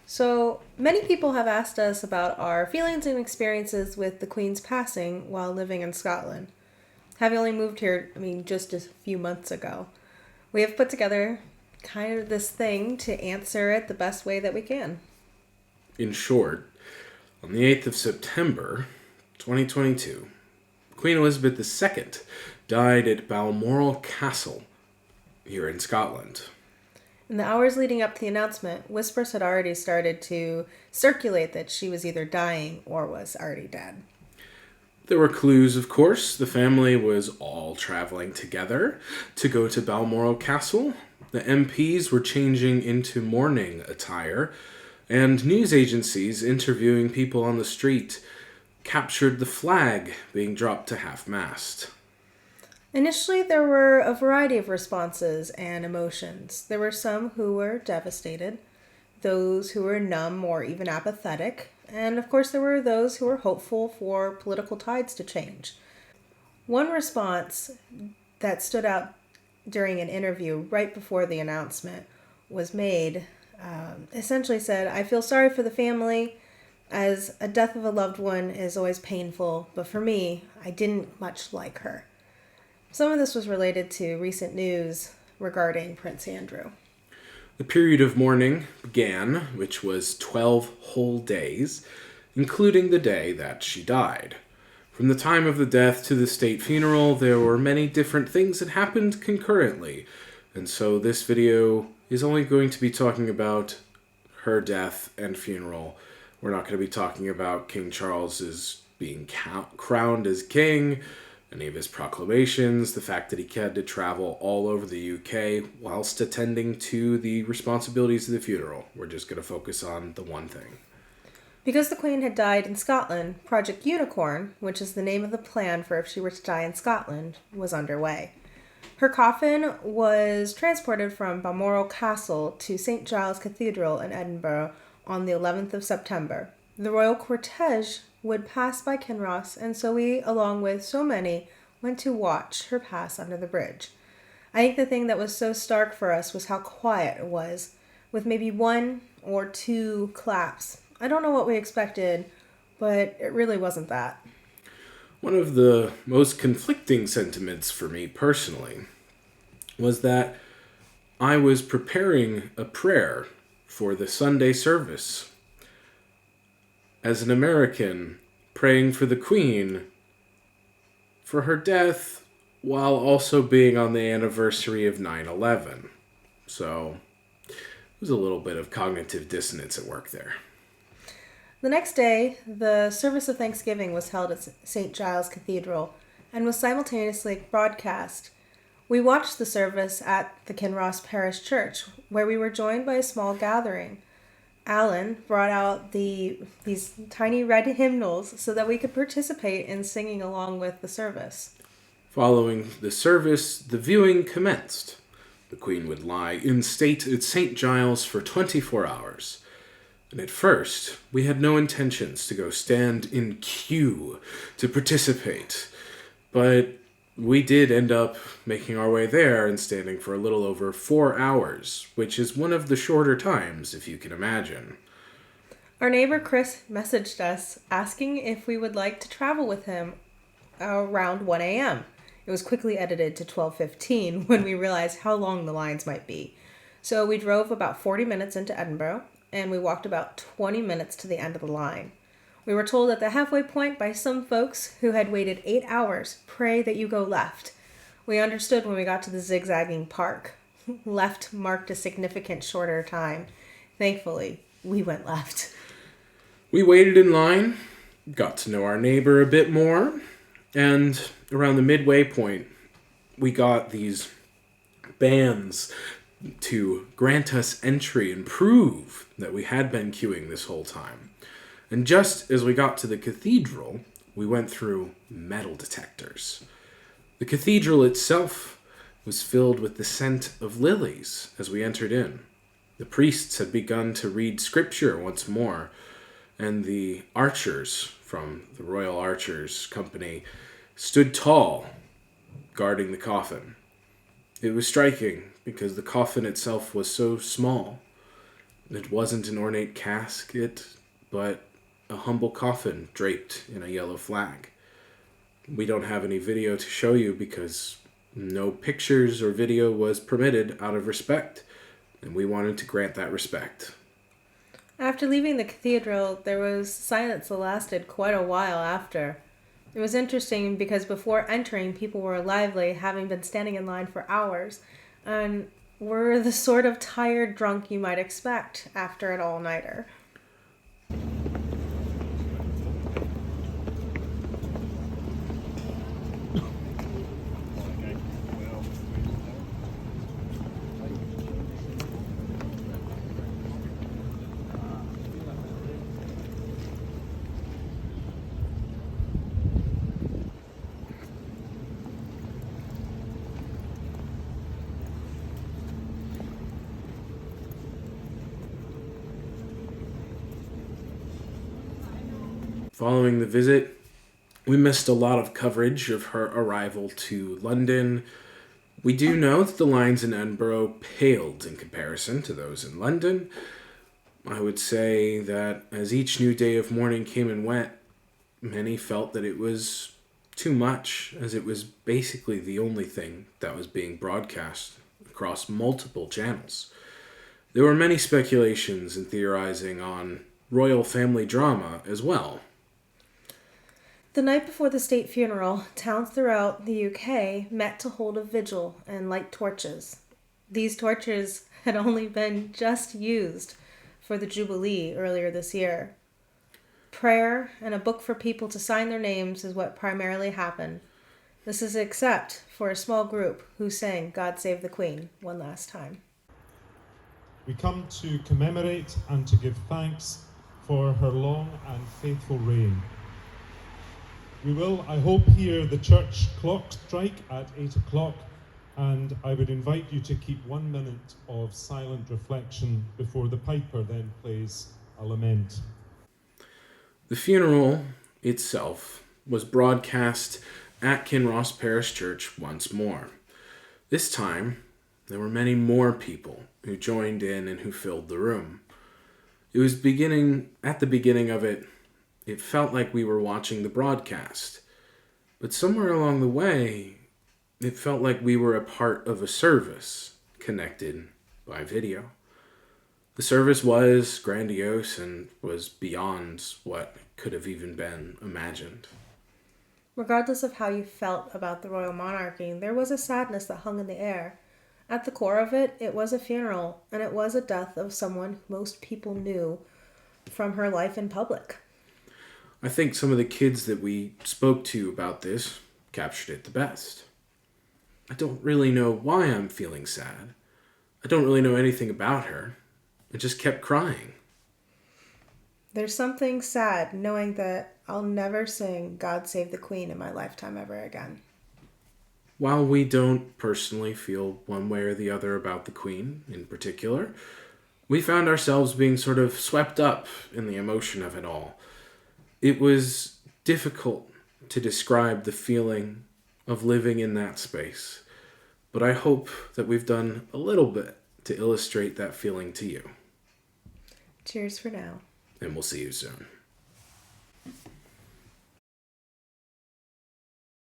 So, many people have asked us about our feelings and experiences with the Queen's passing while living in Scotland. Having only moved here, just a few months ago, we have put together kind of this thing to answer it the best way that we can. In short, on the 8th of September 2022, Queen Elizabeth II died at Balmoral Castle here in Scotland. In the hours leading up to the announcement, whispers had already started to circulate that she was either dying or was already dead. There were clues, of course. The family was all traveling together to go to Balmoral Castle. The MPs were changing into mourning attire, and news agencies interviewing people on the street captured the flag being dropped to half-mast. Initially, there were a variety of responses and emotions. There were some who were devastated, those who were numb or even apathetic, and of course, there were those who were hopeful for political tides to change. One response that stood out during an interview right before the announcement was made essentially said, "I feel sorry for the family, as a death of a loved one is always painful, but for me, I didn't much like her." Some of this was related to recent news regarding Prince Andrew. The period of mourning began, which was 12 whole days, including the day that she died. From the time of the death to the state funeral, there were many different things that happened concurrently, and so this video is only going to be talking about her death and funeral. We're not going to be talking about King Charles's being crowned as king, any of his proclamations, the fact that he had to travel all over the UK whilst attending to the responsibilities of the funeral. We're just going to focus on the one thing. Because the Queen had died in Scotland, Project Unicorn, which is the name of the plan for if she were to die in Scotland, was underway. Her coffin was transported from Balmoral Castle to St. Giles Cathedral in Edinburgh on the 11th of September. The royal cortege would pass by Kinross, and so we, along with so many, went to watch her pass under the bridge. I think the thing that was so stark for us was how quiet it was, with maybe one or two claps. I don't know what we expected, but it really wasn't that. One of the most conflicting sentiments for me personally was that I was preparing a prayer for the Sunday service. As an American, praying for the Queen for her death while also being on the anniversary of 9/11. So, it was a little bit of cognitive dissonance at work there. The next day, the service of Thanksgiving was held at St. Giles Cathedral and was simultaneously broadcast. We watched the service at the Kinross Parish Church, where we were joined by a small gathering. Alan brought out these tiny red hymnals so that we could participate in singing along with the service. Following the service, the viewing commenced. The Queen would lie in state at St. Giles for 24 hours. And at first, we had no intentions to go stand in queue to participate. But we did end up making our way there and standing for a little over 4 hours, which is one of the shorter times, if you can imagine. Our neighbor Chris messaged us asking if we would like to travel with him around 1 a.m. It was quickly edited to 12:15 when we realized how long the lines might be. So we drove about 40 minutes into Edinburgh, and we walked about 20 minutes to the end of the line. We were told at the halfway point by some folks who had waited 8 hours, "Pray that you go left." We understood when we got to the zigzagging park. Left marked a significant shorter time. Thankfully, we went left. We waited in line, got to know our neighbor a bit more, and around the midway point, we got these bands to grant us entry and prove that we had been queuing this whole time. And just as we got to the cathedral, we went through metal detectors. The cathedral itself was filled with the scent of lilies as we entered in. The priests had begun to read scripture once more, and the archers from the Royal Archers Company stood tall, guarding the coffin. It was striking because the coffin itself was so small, It wasn't an ornate casket, but a humble coffin draped in a yellow flag. We don't have any video to show you because no pictures or video was permitted out of respect, and we wanted to grant that respect. After leaving the cathedral, there was silence that lasted quite a while after. It was interesting because before entering, people were lively, having been standing in line for hours, and were the sort of tired drunk you might expect after an all-nighter. Following the visit, we missed a lot of coverage of her arrival to London. We do know that the lines in Edinburgh paled in comparison to those in London. I would say that as each new day of mourning came and went, many felt that it was too much, as it was basically the only thing that was being broadcast across multiple channels. There were many speculations and theorizing on royal family drama as well. The night before the state funeral, towns throughout the UK met to hold a vigil and light torches. These torches had only been just used for the Jubilee earlier this year. Prayer and a book for people to sign their names is what primarily happened. This is except for a small group who sang God Save the Queen one last time. We come to commemorate and to give thanks for her long and faithful reign. We will, I hope, hear the church clock strike at 8 o'clock, and I would invite you to keep 1 minute of silent reflection before the piper then plays a lament. The funeral itself was broadcast at Kinross Parish Church once more. This time, there were many more people who joined in and who filled the room. It was at the beginning of it, it felt like we were watching the broadcast. But somewhere along the way, it felt like we were a part of a service connected by video. The service was grandiose and was beyond what could have even been imagined. Regardless of how you felt about the royal monarchy, there was a sadness that hung in the air. At the core of it, it was a funeral, and it was a death of someone most people knew from her life in public. I think some of the kids that we spoke to about this captured it the best. I don't really know why I'm feeling sad. I don't really know anything about her. I just kept crying. There's something sad knowing that I'll never sing God Save the Queen in my lifetime ever again. While we don't personally feel one way or the other about the Queen in particular, we found ourselves being sort of swept up in the emotion of it all. It was difficult to describe the feeling of living in that space, but I hope that we've done a little bit to illustrate that feeling to you. Cheers for now. And we'll see you soon.